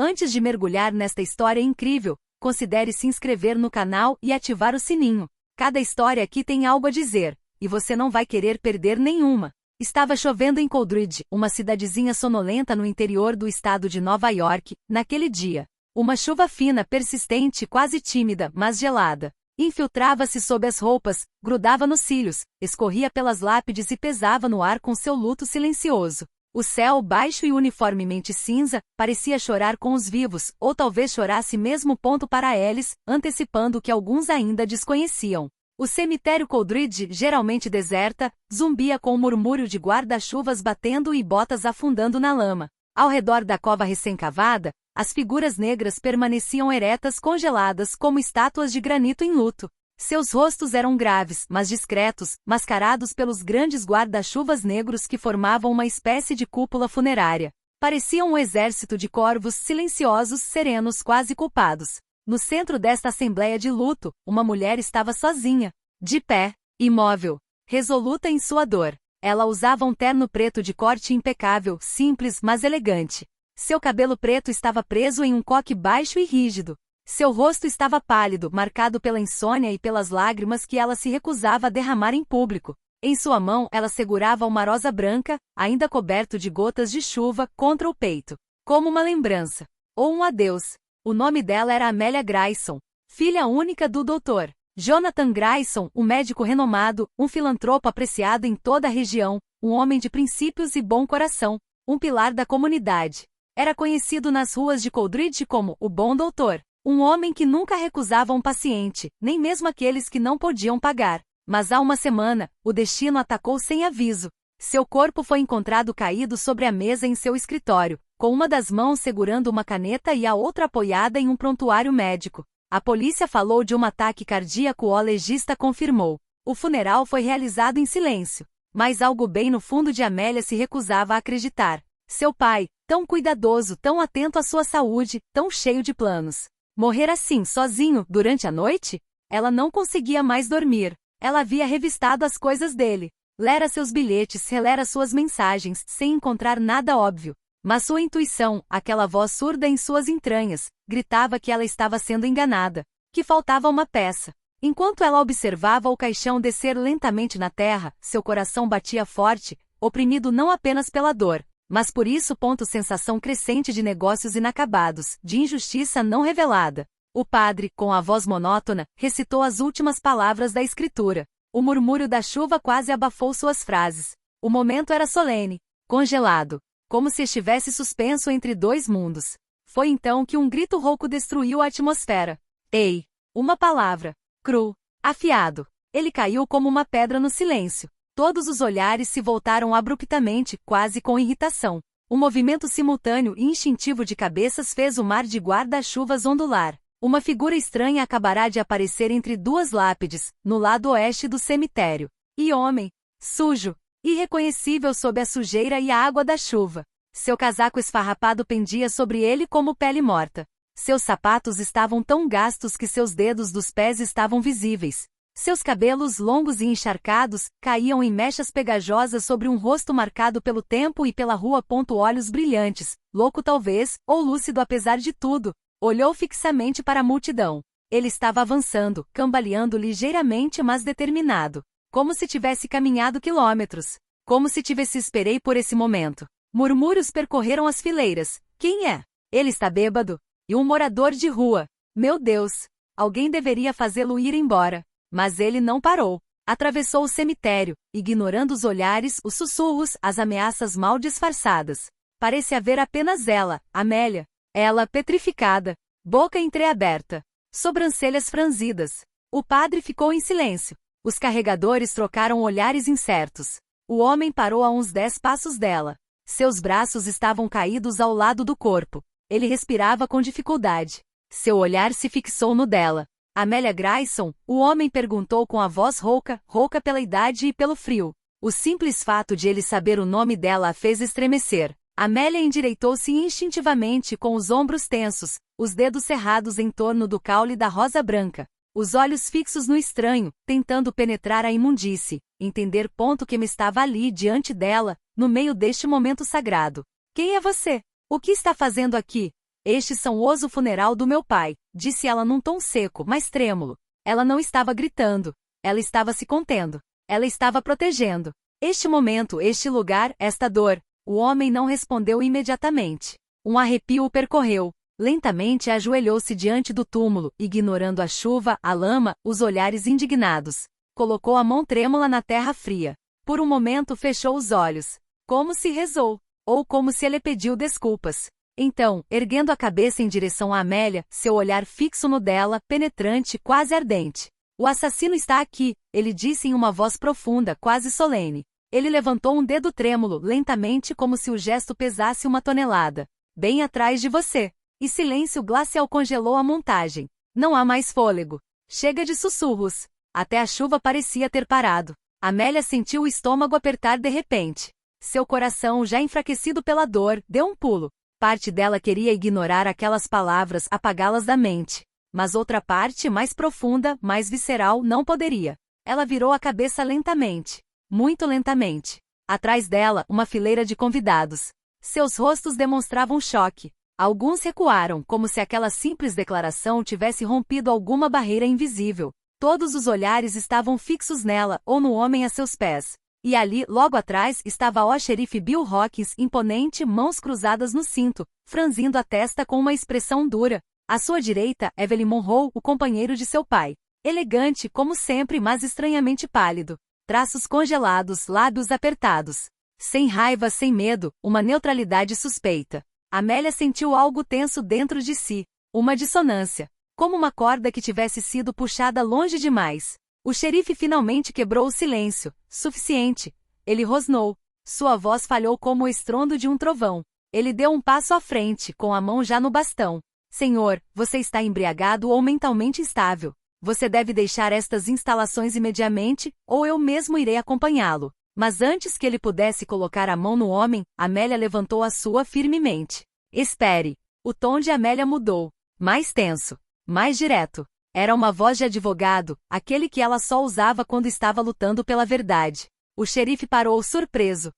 Antes de mergulhar nesta história incrível, considere se inscrever no canal e ativar o sininho. Cada história aqui tem algo a dizer, e você não vai querer perder nenhuma. Estava chovendo em Coldridge, uma cidadezinha sonolenta no interior do estado de Nova York, naquele dia. Uma chuva fina, persistente, quase tímida, mas gelada. Infiltrava-se sob as roupas, grudava nos cílios, escorria pelas lápides e pesava no ar com seu luto silencioso. O céu, baixo e uniformemente cinza, parecia chorar com os vivos, ou talvez chorasse mesmo para eles, antecipando o que alguns ainda desconheciam. O cemitério Coldridge, geralmente deserta, zumbia com o murmúrio de guarda-chuvas batendo e botas afundando na lama. Ao redor da cova recém-cavada, as figuras negras permaneciam eretas, congeladas como estátuas de granito em luto. Seus rostos eram graves, mas discretos, mascarados pelos grandes guarda-chuvas negros que formavam uma espécie de cúpula funerária. Pareciam um exército de corvos silenciosos, serenos, quase culpados. No centro desta assembleia de luto, uma mulher estava sozinha, de pé, imóvel, resoluta em sua dor. Ela usava um terno preto de corte impecável, simples, mas elegante. Seu cabelo preto estava preso em um coque baixo e rígido. Seu rosto estava pálido, marcado pela insônia e pelas lágrimas que ela se recusava a derramar em público. Em sua mão, ela segurava uma rosa branca, ainda coberto de gotas de chuva, contra o peito. Como uma lembrança. Ou um adeus. O nome dela era Amélia Grayson, filha única do Dr. Jonathan Grayson, um médico renomado, um filantropo apreciado em toda a região, um homem de princípios e bom coração, um pilar da comunidade. Era conhecido nas ruas de Coldridge como o Bom Doutor. Um homem que nunca recusava um paciente, nem mesmo aqueles que não podiam pagar. Mas há uma semana, o destino atacou sem aviso. Seu corpo foi encontrado caído sobre a mesa em seu escritório, com uma das mãos segurando uma caneta e a outra apoiada em um prontuário médico. A polícia falou de um ataque cardíaco, o legista confirmou. O funeral foi realizado em silêncio. Mas algo bem no fundo de Amélia se recusava a acreditar. Seu pai, tão cuidadoso, tão atento à sua saúde, tão cheio de planos. Morrer assim, sozinho, durante a noite? Ela não conseguia mais dormir. Ela havia revistado as coisas dele. Lera seus bilhetes, relera suas mensagens, sem encontrar nada óbvio. Mas sua intuição, aquela voz surda em suas entranhas, gritava que ela estava sendo enganada. Que faltava uma peça. Enquanto ela observava o caixão descer lentamente na terra, seu coração batia forte, oprimido não apenas pela dor, mas por isso sensação crescente de negócios inacabados, de injustiça não revelada. O padre, com a voz monótona, recitou as últimas palavras da escritura. O murmúrio da chuva quase abafou suas frases. O momento era solene, congelado, como se estivesse suspenso entre dois mundos. Foi então que um grito rouco destruiu a atmosfera. Ei! Uma palavra. Cru. Afiado. Ele caiu como uma pedra no silêncio. Todos os olhares se voltaram abruptamente, quase com irritação. Um movimento simultâneo e instintivo de cabeças fez o mar de guarda-chuvas ondular. Uma figura estranha acabará de aparecer entre duas lápides, no lado oeste do cemitério. E homem. Sujo. Irreconhecível sob a sujeira e a água da chuva. Seu casaco esfarrapado pendia sobre ele como pele morta. Seus sapatos estavam tão gastos que seus dedos dos pés estavam visíveis. Seus cabelos longos e encharcados caíam em mechas pegajosas sobre um rosto marcado pelo tempo e pela rua. Olhos brilhantes, louco talvez, ou lúcido apesar de tudo, olhou fixamente para a multidão. Ele estava avançando, cambaleando ligeiramente mas determinado. Como se tivesse caminhado quilômetros. Como se tivesse esperei por esse momento. Murmúrios percorreram as fileiras. Quem é? Ele está bêbado? E um morador de rua. Meu Deus! Alguém deveria fazê-lo ir embora. Mas ele não parou. Atravessou o cemitério, ignorando os olhares, os sussurros, as ameaças mal disfarçadas. Parecia haver apenas ela, Amélia. Ela petrificada, boca entreaberta, sobrancelhas franzidas. O padre ficou em silêncio. Os carregadores trocaram olhares incertos. O homem parou a uns 10 passos dela. Seus braços estavam caídos ao lado do corpo. Ele respirava com dificuldade. Seu olhar se fixou no dela. Amélia Grayson, o homem perguntou com a voz rouca, rouca pela idade e pelo frio. O simples fato de ele saber o nome dela a fez estremecer. Amélia endireitou-se instintivamente com os ombros tensos, os dedos cerrados em torno do caule da rosa branca. Os olhos fixos no estranho, tentando penetrar a imundície, entender que me estava ali diante dela, no meio deste momento sagrado. Quem é você? O que está fazendo aqui? Estes são os o funeral do meu pai, disse ela num tom seco, mas trêmulo. Ela não estava gritando. Ela estava se contendo. Ela estava protegendo. Este momento, este lugar, esta dor. O homem não respondeu imediatamente. Um arrepio o percorreu. Lentamente ajoelhou-se diante do túmulo, ignorando a chuva, a lama, os olhares indignados. Colocou a mão trêmula na terra fria. Por um momento fechou os olhos. Como se rezou. Ou como se ele pediu desculpas. Então, erguendo a cabeça em direção a Amélia, seu olhar fixo no dela, penetrante, quase ardente. O assassino está aqui, ele disse em uma voz profunda, quase solene. Ele levantou um dedo trêmulo, lentamente, como se o gesto pesasse uma tonelada. Bem atrás de você. E silêncio glacial congelou a montagem. Não há mais fôlego. Chega de sussurros. Até a chuva parecia ter parado. Amélia sentiu o estômago apertar de repente. Seu coração, já enfraquecido pela dor, deu um pulo. Parte dela queria ignorar aquelas palavras, apagá-las da mente. Mas outra parte, mais profunda, mais visceral, não poderia. Ela virou a cabeça lentamente. Muito lentamente. Atrás dela, uma fileira de convidados. Seus rostos demonstravam choque. Alguns recuaram, como se aquela simples declaração tivesse rompido alguma barreira invisível. Todos os olhares estavam fixos nela, ou no homem a seus pés. E ali, logo atrás, estava o xerife Bill Hawkins, imponente, mãos cruzadas no cinto, franzindo a testa com uma expressão dura. À sua direita, Evelyn Monroe, o companheiro de seu pai. Elegante, como sempre, mas estranhamente pálido. Traços congelados, lábios apertados. Sem raiva, sem medo, uma neutralidade suspeita. Amélia sentiu algo tenso dentro de si. Uma dissonância. Como uma corda que tivesse sido puxada longe demais. O xerife finalmente quebrou o silêncio. Suficiente. Ele rosnou. Sua voz falhou como o estrondo de um trovão. Ele deu um passo à frente, com a mão já no bastão. Senhor, você está embriagado ou mentalmente instável. Você deve deixar estas instalações imediatamente, ou eu mesmo irei acompanhá-lo. Mas antes que ele pudesse colocar a mão no homem, Amélia levantou a sua firmemente. Espere. O tom de Amélia mudou. Mais tenso. Mais direto. Era uma voz de advogado, aquele que ela só usava quando estava lutando pela verdade. O xerife parou surpreso.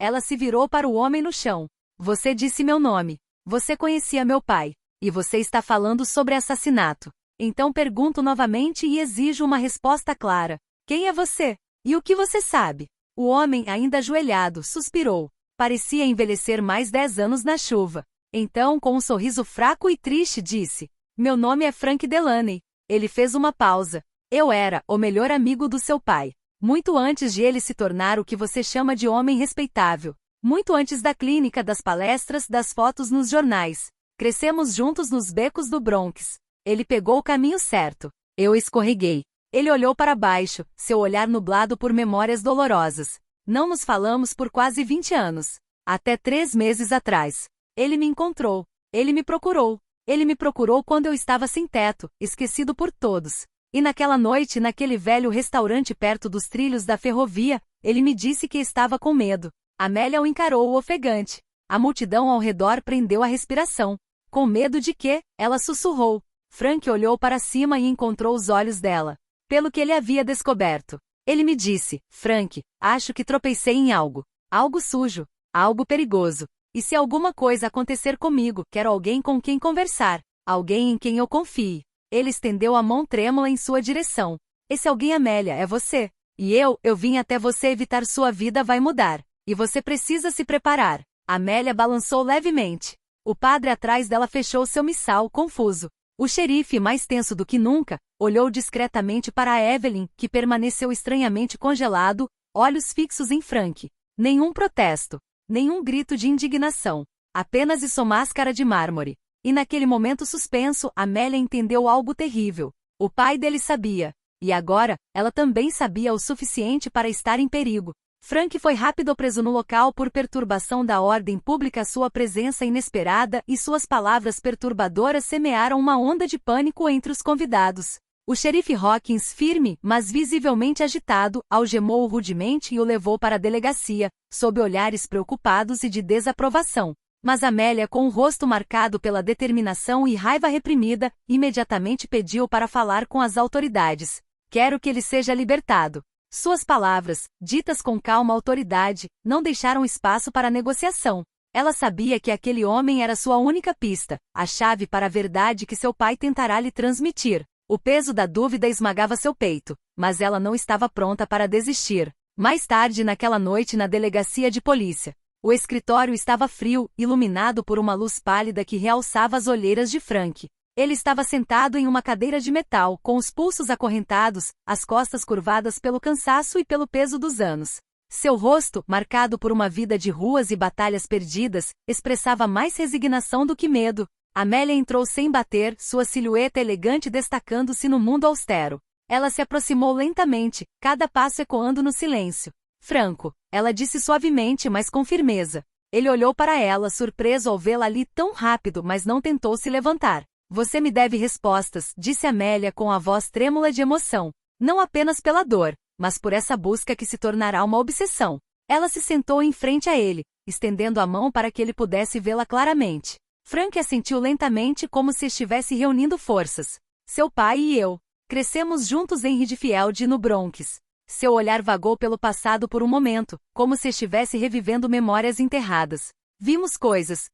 Ela se virou para o homem no chão. Você disse meu nome. Você conhecia meu pai. E você está falando sobre assassinato. Então pergunto novamente e exijo uma resposta clara. Quem é você? E o que você sabe? O homem, ainda ajoelhado, suspirou. Parecia envelhecer mais 10 anos na chuva. Então, com um sorriso fraco e triste, disse: meu nome é Frank Delaney. Ele fez uma pausa. Eu era o melhor amigo do seu pai. Muito antes de ele se tornar o que você chama de homem respeitável. Muito antes da clínica, das palestras, das fotos nos jornais. Crescemos juntos nos becos do Bronx. Ele pegou o caminho certo. Eu escorreguei. Ele olhou para baixo, seu olhar nublado por memórias dolorosas. Não nos falamos por quase 20 anos. Até 3 meses atrás. Ele me encontrou. Ele me procurou. Ele me procurou quando eu estava sem teto, esquecido por todos. E naquela noite, naquele velho restaurante perto dos trilhos da ferrovia, ele me disse que estava com medo. Amélia o encarou ofegante. A multidão ao redor prendeu a respiração. Com medo de quê? Ela sussurrou. Frank olhou para cima e encontrou os olhos dela. Pelo que ele havia descoberto. Ele me disse: Frank, acho que tropecei em algo. Algo sujo. Algo perigoso. E se alguma coisa acontecer comigo, quero alguém com quem conversar. Alguém em quem eu confie. Ele estendeu a mão trêmula em sua direção. Esse alguém, Amélia, é você. E eu vim até você evitar. Sua vida vai mudar. E você precisa se preparar. Amélia balançou levemente. O padre atrás dela fechou seu missal, confuso. O xerife, mais tenso do que nunca, olhou discretamente para Evelyn, que permaneceu estranhamente congelado, olhos fixos em Frank. Nenhum protesto. Nenhum grito de indignação. Apenas sua máscara de mármore. E naquele momento suspenso, Amélia entendeu algo terrível. O pai dele sabia. E agora, ela também sabia o suficiente para estar em perigo. Frank foi rápido preso no local por perturbação da ordem pública. Sua presença inesperada e suas palavras perturbadoras semearam uma onda de pânico entre os convidados. O xerife Hawkins, firme, mas visivelmente agitado, algemou-o rudemente e o levou para a delegacia, sob olhares preocupados e de desaprovação. Mas Amélia, com o rosto marcado pela determinação e raiva reprimida, imediatamente pediu para falar com as autoridades. Quero que ele seja libertado. Suas palavras, ditas com calma autoridade, não deixaram espaço para negociação. Ela sabia que aquele homem era sua única pista, a chave para a verdade que seu pai tentará lhe transmitir. O peso da dúvida esmagava seu peito, mas ela não estava pronta para desistir. Mais tarde naquela noite na delegacia de polícia, o escritório estava frio, iluminado por uma luz pálida que realçava as olheiras de Frank. Ele estava sentado em uma cadeira de metal, com os pulsos acorrentados, as costas curvadas pelo cansaço e pelo peso dos anos. Seu rosto, marcado por uma vida de ruas e batalhas perdidas, expressava mais resignação do que medo. Amélia entrou sem bater, sua silhueta elegante destacando-se no mundo austero. Ela se aproximou lentamente, cada passo ecoando no silêncio. Franco, ela disse suavemente, mas com firmeza. Ele olhou para ela, surpreso ao vê-la ali tão rápido, mas não tentou se levantar. Você me deve respostas, disse Amélia com a voz trêmula de emoção. Não apenas pela dor, mas por essa busca que se tornará uma obsessão. Ela se sentou em frente a ele, estendendo a mão para que ele pudesse vê-la claramente. Frank assentiu lentamente como se estivesse reunindo forças. Seu pai e eu crescemos juntos em Ridgefield, no Bronx. Seu olhar vagou pelo passado por um momento, como se estivesse revivendo memórias enterradas. Vimos coisas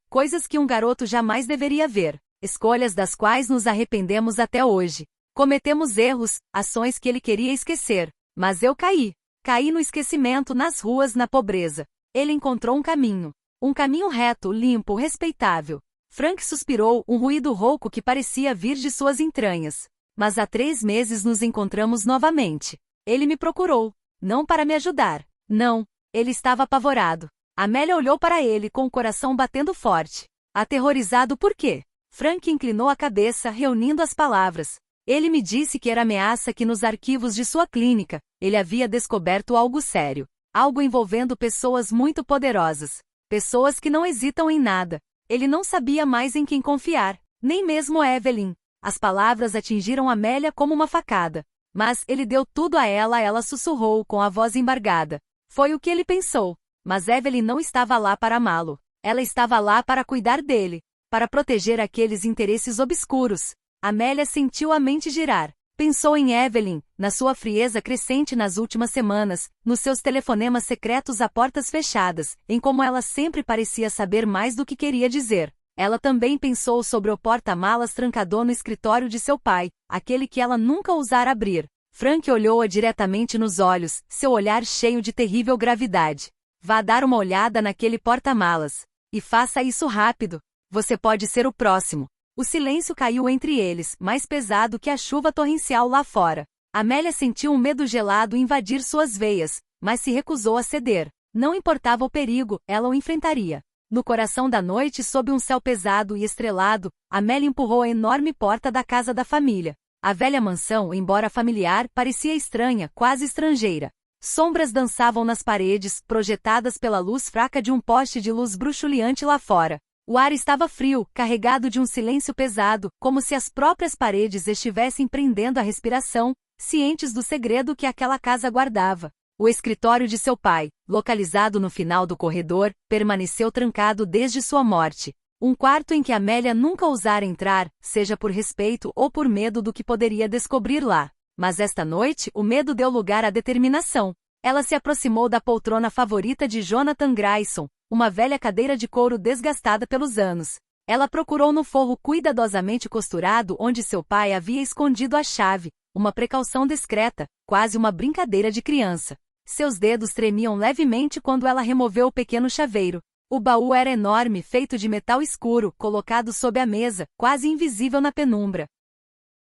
que um garoto jamais deveria ver. Escolhas das quais nos arrependemos até hoje. Cometemos erros, ações que ele queria esquecer. Mas eu caí. Caí no esquecimento, nas ruas, na pobreza. Ele encontrou um caminho. Um caminho reto, limpo, respeitável. Frank suspirou, um ruído rouco que parecia vir de suas entranhas. Mas há 3 meses nos encontramos novamente. Ele me procurou. Não para me ajudar. Não. Ele estava apavorado. Amélia olhou para ele com o coração batendo forte. Aterrorizado por quê? Frank inclinou a cabeça, reunindo as palavras. Ele me disse que era ameaça que nos arquivos de sua clínica, ele havia descoberto algo sério. Algo envolvendo pessoas muito poderosas. Pessoas que não hesitam em nada. Ele não sabia mais em quem confiar. Nem mesmo Evelyn. As palavras atingiram Amélia como uma facada. Mas ele deu tudo a ela sussurrou com a voz embargada. Foi o que ele pensou. Mas Evelyn não estava lá para amá-lo. Ela estava lá para cuidar dele. Para proteger aqueles interesses obscuros. Amélia sentiu a mente girar. Pensou em Evelyn, na sua frieza crescente nas últimas semanas, nos seus telefonemas secretos a portas fechadas, em como ela sempre parecia saber mais do que queria dizer. Ela também pensou sobre o porta-malas trancador no escritório de seu pai, aquele que ela nunca ousara abrir. Frank olhou-a diretamente nos olhos, seu olhar cheio de terrível gravidade. Vá dar uma olhada naquele porta-malas. E faça isso rápido. Você pode ser o próximo. O silêncio caiu entre eles, mais pesado que a chuva torrencial lá fora. Amélia sentiu um medo gelado invadir suas veias, mas se recusou a ceder. Não importava o perigo, ela o enfrentaria. No coração da noite, sob um céu pesado e estrelado, Amélia empurrou a enorme porta da casa da família. A velha mansão, embora familiar, parecia estranha, quase estrangeira. Sombras dançavam nas paredes, projetadas pela luz fraca de um poste de luz bruxuleante lá fora. O ar estava frio, carregado de um silêncio pesado, como se as próprias paredes estivessem prendendo a respiração, cientes do segredo que aquela casa guardava. O escritório de seu pai, localizado no final do corredor, permaneceu trancado desde sua morte. Um quarto em que Amélia nunca ousara entrar, seja por respeito ou por medo do que poderia descobrir lá. Mas esta noite, o medo deu lugar à determinação. Ela se aproximou da poltrona favorita de Jonathan Grayson, uma velha cadeira de couro desgastada pelos anos. Ela procurou no forro cuidadosamente costurado onde seu pai havia escondido a chave, uma precaução discreta, quase uma brincadeira de criança. Seus dedos tremiam levemente quando ela removeu o pequeno chaveiro. O baú era enorme, feito de metal escuro, colocado sob a mesa, quase invisível na penumbra.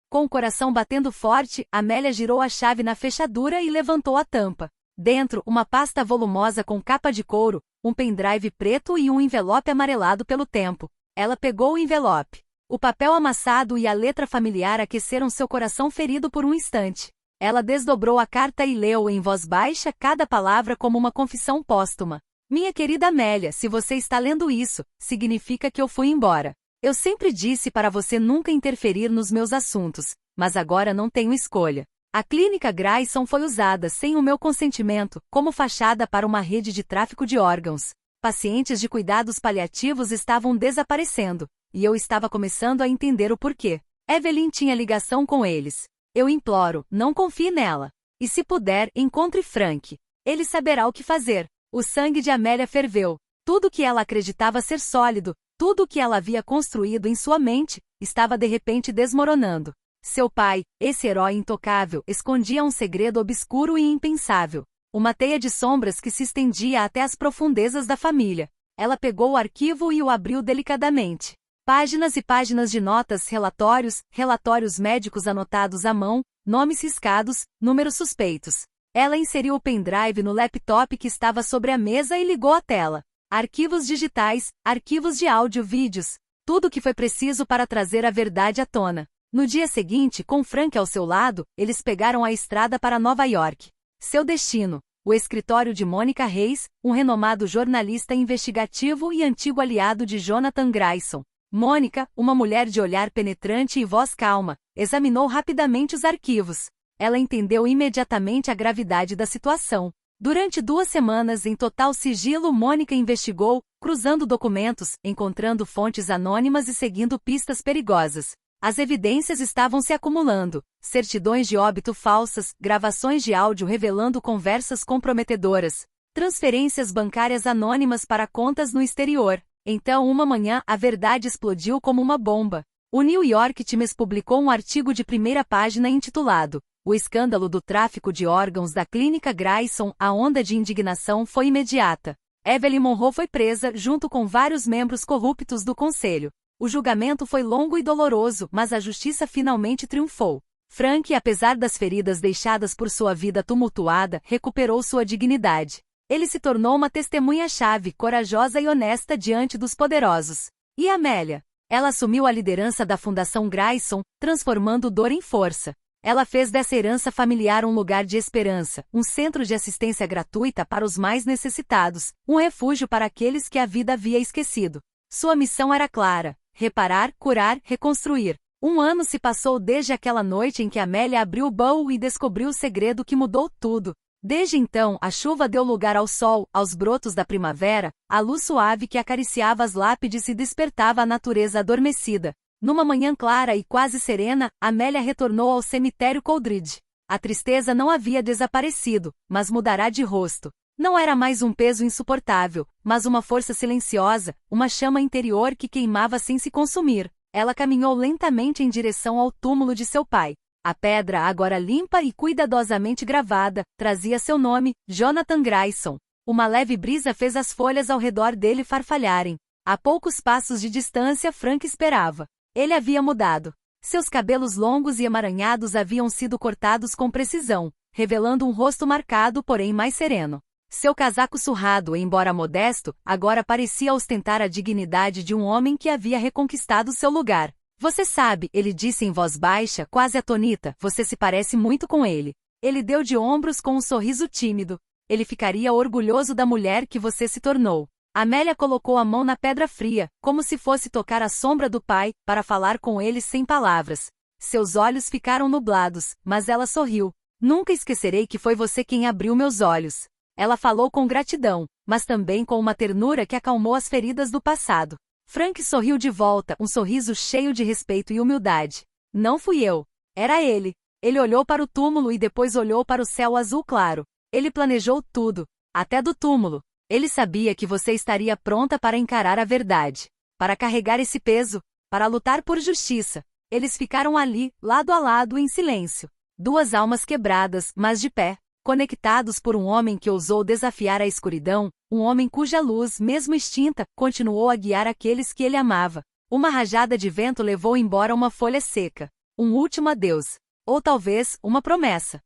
Com o coração batendo forte, Amélia girou a chave na fechadura e levantou a tampa. Dentro, uma pasta volumosa com capa de couro, um pendrive preto e um envelope amarelado pelo tempo. Ela pegou o envelope. O papel amassado e a letra familiar aqueceram seu coração ferido por um instante. Ela desdobrou a carta e leu em voz baixa cada palavra como uma confissão póstuma. Minha querida Amélia, se você está lendo isso, significa que eu fui embora. Eu sempre disse para você nunca interferir nos meus assuntos, mas agora não tenho escolha. A clínica Grayson foi usada sem o meu consentimento, como fachada para uma rede de tráfico de órgãos. Pacientes de cuidados paliativos estavam desaparecendo, e eu estava começando a entender o porquê. Evelyn tinha ligação com eles. Eu imploro, não confie nela. E se puder, encontre Frank. Ele saberá o que fazer. O sangue de Amélia ferveu. Tudo que ela acreditava ser sólido, tudo o que ela havia construído em sua mente, estava de repente desmoronando. Seu pai, esse herói intocável, escondia um segredo obscuro e impensável. Uma teia de sombras que se estendia até as profundezas da família. Ela pegou o arquivo e o abriu delicadamente. Páginas e páginas de notas, relatórios médicos anotados à mão, nomes riscados, números suspeitos. Ela inseriu o pendrive no laptop que estava sobre a mesa e ligou a tela. Arquivos digitais, arquivos de áudio, vídeos, tudo o que foi preciso para trazer a verdade à tona. No dia seguinte, com Frank ao seu lado, eles pegaram a estrada para Nova York. Seu destino, o escritório de Monica Reis, um renomado jornalista investigativo e antigo aliado de Jonathan Grayson. Monica, uma mulher de olhar penetrante e voz calma, examinou rapidamente os arquivos. Ela entendeu imediatamente a gravidade da situação. Durante 2 semanas em total sigilo, Monica investigou, cruzando documentos, encontrando fontes anônimas e seguindo pistas perigosas. As evidências estavam se acumulando: certidões de óbito falsas, gravações de áudio revelando conversas comprometedoras, transferências bancárias anônimas para contas no exterior. Então, uma manhã, a verdade explodiu como uma bomba. O New York Times publicou um artigo de primeira página intitulado "O escândalo do tráfico de órgãos da Clínica Grayson". A onda de indignação foi imediata. Evelyn Monroe foi presa, junto com vários membros corruptos do conselho. O julgamento foi longo e doloroso, mas a justiça finalmente triunfou. Frank, apesar das feridas deixadas por sua vida tumultuada, recuperou sua dignidade. Ele se tornou uma testemunha-chave, corajosa e honesta diante dos poderosos. E Amélia? Ela assumiu a liderança da Fundação Grayson, transformando dor em força. Ela fez dessa herança familiar um lugar de esperança, um centro de assistência gratuita para os mais necessitados, um refúgio para aqueles que a vida havia esquecido. Sua missão era clara: reparar, curar, reconstruir. 1 ano se passou desde aquela noite em que Amélia abriu o baú e descobriu o segredo que mudou tudo. Desde então, a chuva deu lugar ao sol, aos brotos da primavera, à luz suave que acariciava as lápides e despertava a natureza adormecida. Numa manhã clara e quase serena, Amélia retornou ao cemitério Coldridge. A tristeza não havia desaparecido, mas mudará de rosto. Não era mais um peso insuportável, mas uma força silenciosa, uma chama interior que queimava sem se consumir. Ela caminhou lentamente em direção ao túmulo de seu pai. A pedra, agora limpa e cuidadosamente gravada, trazia seu nome, Jonathan Grayson. Uma leve brisa fez as folhas ao redor dele farfalharem. A poucos passos de distância, Frank esperava. Ele havia mudado. Seus cabelos longos e emaranhados haviam sido cortados com precisão, revelando um rosto marcado, porém mais sereno. Seu casaco surrado, embora modesto, agora parecia ostentar a dignidade de um homem que havia reconquistado seu lugar. "Você sabe", ele disse em voz baixa, quase atônita, "você se parece muito com ele." Ele deu de ombros com um sorriso tímido. "Ele ficaria orgulhoso da mulher que você se tornou." Amélia colocou a mão na pedra fria, como se fosse tocar a sombra do pai, para falar com ele sem palavras. Seus olhos ficaram nublados, mas ela sorriu. "Nunca esquecerei que foi você quem abriu meus olhos." Ela falou com gratidão, mas também com uma ternura que acalmou as feridas do passado. Frank sorriu de volta, um sorriso cheio de respeito e humildade. "Não fui eu. Era ele." Ele olhou para o túmulo e depois olhou para o céu azul claro. "Ele planejou tudo, até do túmulo. Ele sabia que você estaria pronta para encarar a verdade, para carregar esse peso, para lutar por justiça." Eles ficaram ali, lado a lado, em silêncio. 2 almas quebradas, mas de pé, conectados por um homem que ousou desafiar a escuridão, um homem cuja luz, mesmo extinta, continuou a guiar aqueles que ele amava. Uma rajada de vento levou embora uma folha seca. Um último adeus. Ou talvez, uma promessa.